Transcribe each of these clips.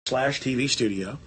ForAlexJones/TV studio.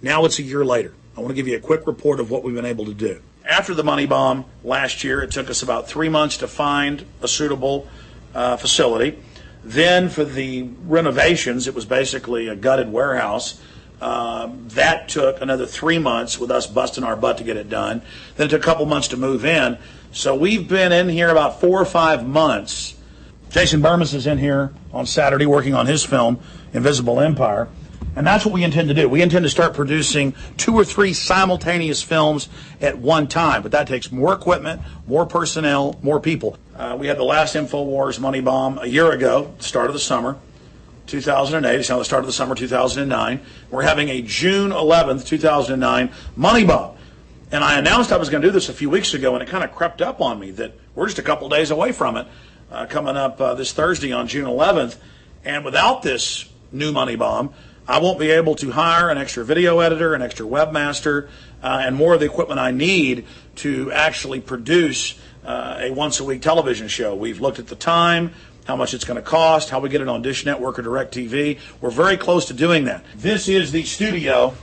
Now it's a year later. I want to give you a quick report of what we've been able to do. After the money bomb last year, it took us about 3 months to find a suitable facility. Then for the renovations, it was basically a gutted warehouse. That took another 3 months with us busting our butt to get it done. Then it took a couple months to move in. So we've been in here about 4 or 5 months. Jason Burmis is in here on Saturday working on his film, Invisible Empire. And that's what we intend to do. We intend to start producing 2 or 3 simultaneous films at one time. But that takes more equipment, more personnel, more people. We had the last InfoWars money bomb a year ago, start of the summer, 2008. It's now the start of the summer, 2009. We're having a June 11th, 2009 money bomb. And I announced I was going to do this a few weeks ago, and it kind of crept up on me that we're just a couple days away from it, coming up this Thursday on June 11th. And without this new money bomb, I won't be able to hire an extra video editor, an extra webmaster, and more of the equipment I need to actually produce a once-a-week television show. We've looked at the time, how much it's going to cost, how we get it on Dish Network or DirecTV. We're very close to doing that. This is the studio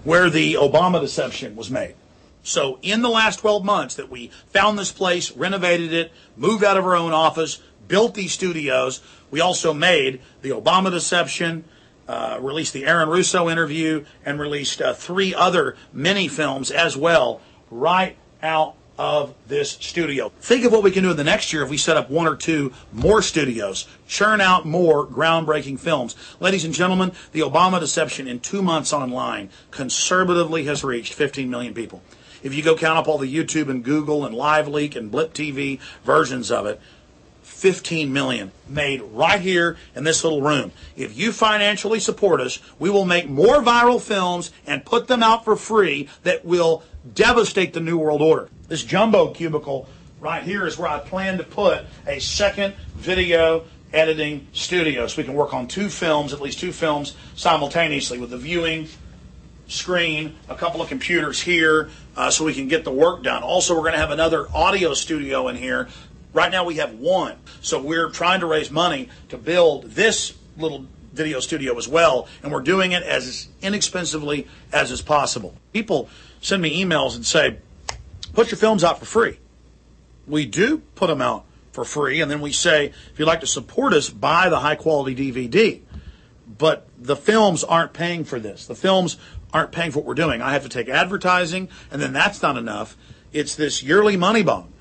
where the Obama deception was made. So in the last 12 months that we found this place, renovated it, moved out of our own office, built these studios, we also made the Obama deception, released the Aaron Russo interview, and released 3 other mini films as well right out of this studio. Think of what we can do in the next year if we set up 1 or 2 more studios, churn out more groundbreaking films. Ladies and gentlemen, the Obama deception in 2 months online conservatively has reached 15 million people. If you go count up all the YouTube and Google and LiveLeak and Blip TV versions of it, 15 million made right here in this little room. If you financially support us, we will make more viral films and put them out for free that will devastate the New World Order. This jumbo cubicle right here is where I plan to put a second video editing studio so we can work on 2 films, at least 2 films simultaneously with the viewing screen, a couple of computers here so we can get the work done. Also, we're going to have another audio studio in here. Right now we have 1. So we're trying to raise money to build this little video studio as well, and we're doing it as inexpensively as is possible. People send me emails and say, put your films out for free. We do put them out for free, and then we say, if you'd like to support us, buy the high-quality DVD. But the films aren't paying for this. The films aren't paying for what we're doing. I have to take advertising, and then that's not enough. It's this yearly money bomb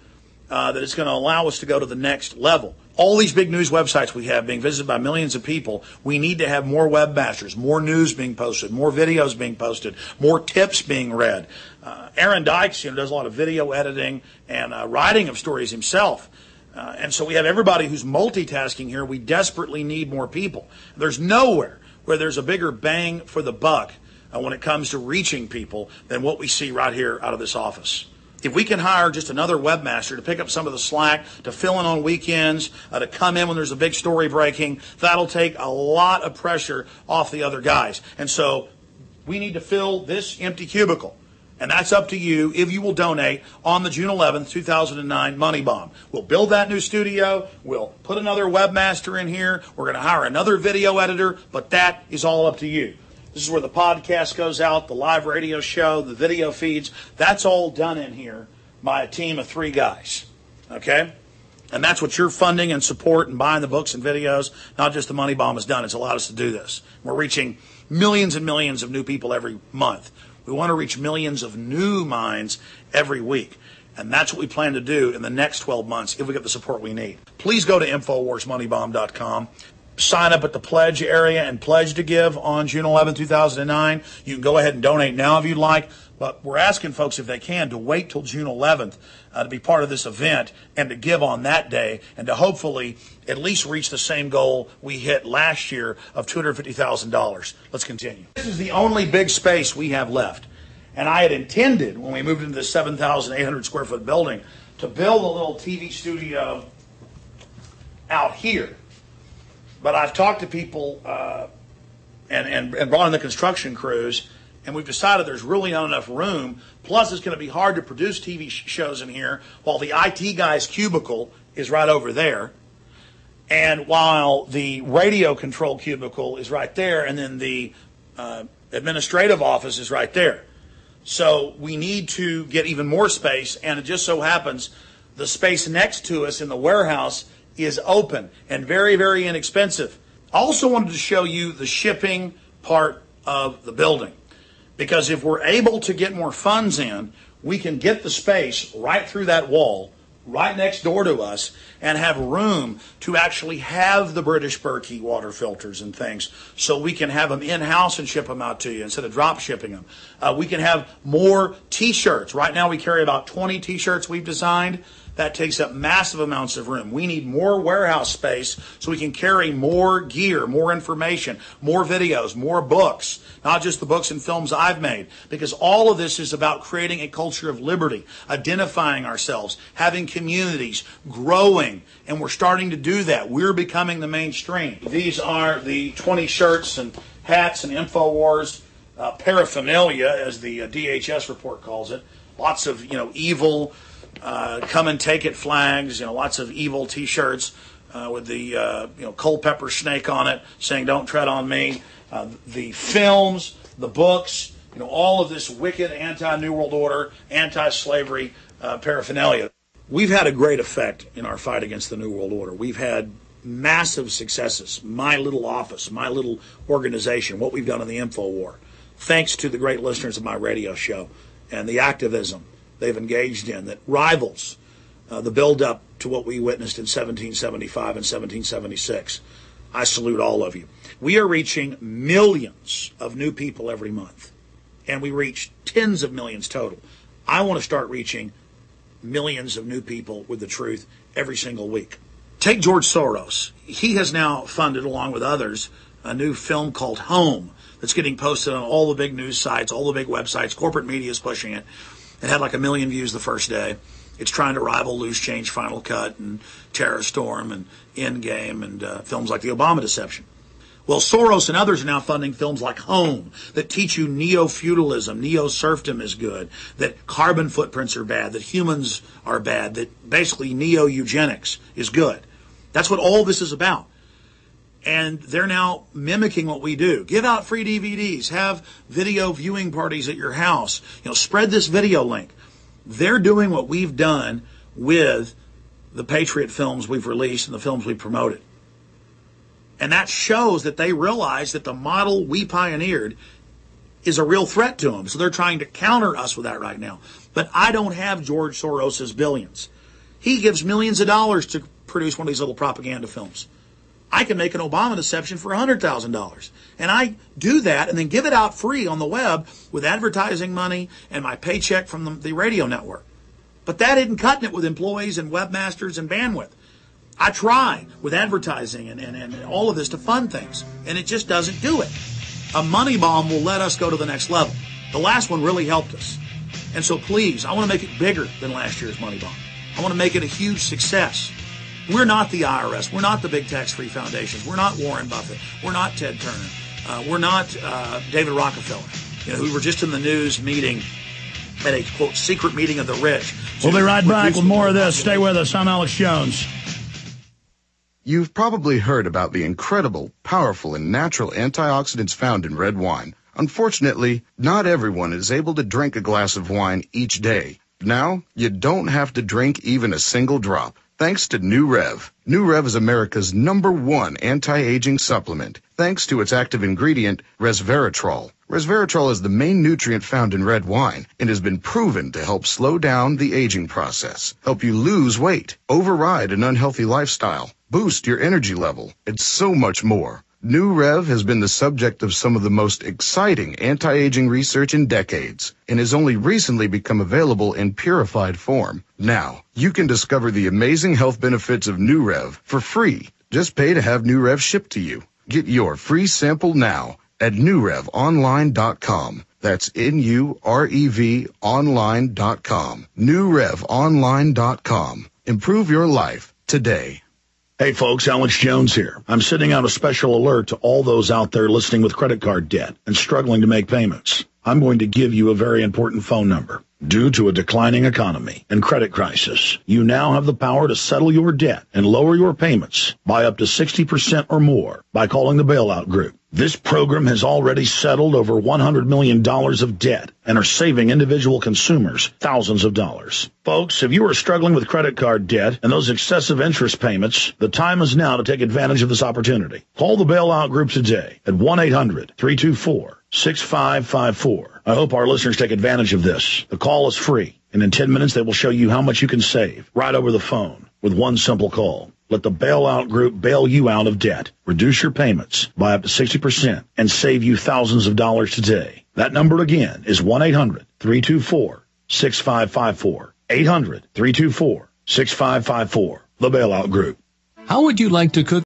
that is going to allow us to go to the next level. All these big news websites we have being visited by millions of people, we need to have more webmasters, more news being posted, more videos being posted, more tips being read. Aaron Dykes, does a lot of video editing and writing of stories himself. And so we have everybody who's multitasking here. We desperately need more people. There's nowhere where there's a bigger bang for the buck when it comes to reaching people than what we see right here out of this office. If we can hire just another webmaster to pick up some of the slack, to fill in on weekends, to come in when there's a big story breaking, that'll take a lot of pressure off the other guys. And so we need to fill this empty cubicle. And that's up to you if you will donate on the June 11th, 2009 money bomb. We'll build that new studio. We'll put another webmaster in here. We're going to hire another video editor, but that is all up to you. This is where the podcast goes out, the live radio show, the video feeds. That's all done in here by a team of 3 guys, okay? And that's what your funding and support and buying the books and videos, not just the money bomb, has done. It's allowed us to do this. We're reaching millions and millions of new people every month. We want to reach millions of new minds every week. And that's what we plan to do in the next 12 months if we get the support we need. Please go to InfoWarsMoneyBomb.com. Sign up at the pledge area and pledge to give on June 11, 2009. You can go ahead and donate now if you'd like, but we're asking folks, if they can, to wait till June 11th to be part of this event and to give on that day and to hopefully at least reach the same goal we hit last year of $250,000. Let's continue. This is the only big space we have left. And I had intended, when we moved into this 7,800 square foot building, to build a little TV studio out here. But I've talked to people and brought in the construction crews, and we've decided there's really not enough room. Plus, it's going to be hard to produce TV shows in here while the IT guy's cubicle is right over there. And while the radio control cubicle is right there, and then the administrative office is right there. So we need to get even more space, and it just so happens the space next to us in the warehouse is open and very, very inexpensive. I also wanted to show you the shipping part of the building, because if we're able to get more funds in, we can get the space right through that wall, right next door to us, and have room to actually have the British Berkey water filters and things, so we can have them in-house and ship them out to you instead of drop shipping them. We can have more T-shirts. Right now we carry about 20 T-shirts we've designed. That takes up massive amounts of room. We need more warehouse space so we can carry more gear, more information, more videos, more books, not just the books and films I've made, because all of this is about creating a culture of liberty, identifying ourselves, having communities, growing, and we're starting to do that. We're becoming the mainstream. These are the 20 shirts and hats and InfoWars paraphernalia, as the DHS report calls it. Lots of, evil come and take it flags, lots of evil T-shirts with the Culpeper snake on it saying "Don't tread on me." The films, the books, all of this wicked anti-New World Order, anti-slavery paraphernalia. We've had a great effect in our fight against the New World Order. We've had massive successes. My little office, my little organization, what we've done in the InfoWar, thanks to the great listeners of my radio show and the activism they've engaged in that rivals the build-up to what we witnessed in 1775 and 1776. I salute all of you. We are reaching millions of new people every month, and we reach tens of millions total. I want to start reaching millions of new people with the truth every single week. Take George Soros. He has now funded, along with others, a new film called Home that's getting posted on all the big news sites, all the big websites. Corporate media is pushing it. It had like 1 million views the first day. It's trying to rival Loose Change, Final Cut, and Terror Storm, and Endgame, and films like The Obama Deception. Well, Soros and others are now funding films like Home that teach you neo-feudalism, neo-serfdom is good, that carbon footprints are bad, that humans are bad, that basically neo-eugenics is good. That's what all this is about. And they're now mimicking what we do. Give out free DVDs. Have video viewing parties at your house. Spread this video link. They're doing what we've done with the Patriot films we've released and the films we've promoted. And that shows that they realize that the model we pioneered is a real threat to them. So they're trying to counter us with that right now. But I don't have George Soros's billions. He gives millions of dollars to produce one of these little propaganda films. I can make an Obama Deception for $100,000. And I do that and then give it out free on the web with advertising money and my paycheck from the radio network. But that isn't cutting it with employees and webmasters and bandwidth. I try with advertising and all of this to fund things, and it just doesn't do it. A money bomb will let us go to the next level. The last one really helped us. And so please, I want to make it bigger than last year's money bomb. I want to make it a huge success. We're not the IRS. We're not the big tax-free foundations. We're not Warren Buffett. We're not Ted Turner. We're not David Rockefeller, who were just in the news meeting at a, quote, secret meeting of the rich. We'll be right back with more of this. Stay with us. I'm Alex Jones. You've probably heard about the incredible, powerful, and natural antioxidants found in red wine. Unfortunately, not everyone is able to drink a glass of wine each day. Now, you don't have to drink even a single drop. Thanks to New Rev. New Rev is America's #1 anti-aging supplement, thanks to its active ingredient, resveratrol. Resveratrol is the main nutrient found in red wine and has been proven to help slow down the aging process, help you lose weight, override an unhealthy lifestyle, boost your energy level, and so much more. New Rev has been the subject of some of the most exciting anti-aging research in decades and has only recently become available in purified form. Now, you can discover the amazing health benefits of New Rev for free. Just pay to have New Rev shipped to you. Get your free sample now at newrevonline.com. That's NUREV online.com. newrevonline.com. Improve your life today. Hey folks, Alex Jones here. I'm sending out a special alert to all those out there listening with credit card debt and struggling to make payments. I'm going to give you a very important phone number. Due to a declining economy and credit crisis, you now have the power to settle your debt and lower your payments by up to 60% or more by calling the Bailout Group. This program has already settled over $100 million of debt and are saving individual consumers thousands of dollars. Folks, if you are struggling with credit card debt and those excessive interest payments, the time is now to take advantage of this opportunity. Call the Bailout Group today at 1-800-324-6554. I hope our listeners take advantage of this. The call is free, and in 10 minutes they will show you how much you can save right over the phone with one simple call. Let the Bailout Group bail you out of debt, reduce your payments by up to 60%, and save you thousands of dollars today. That number again is 1-800-324-6554. 800-324-6554. The Bailout Group. How would you like to cook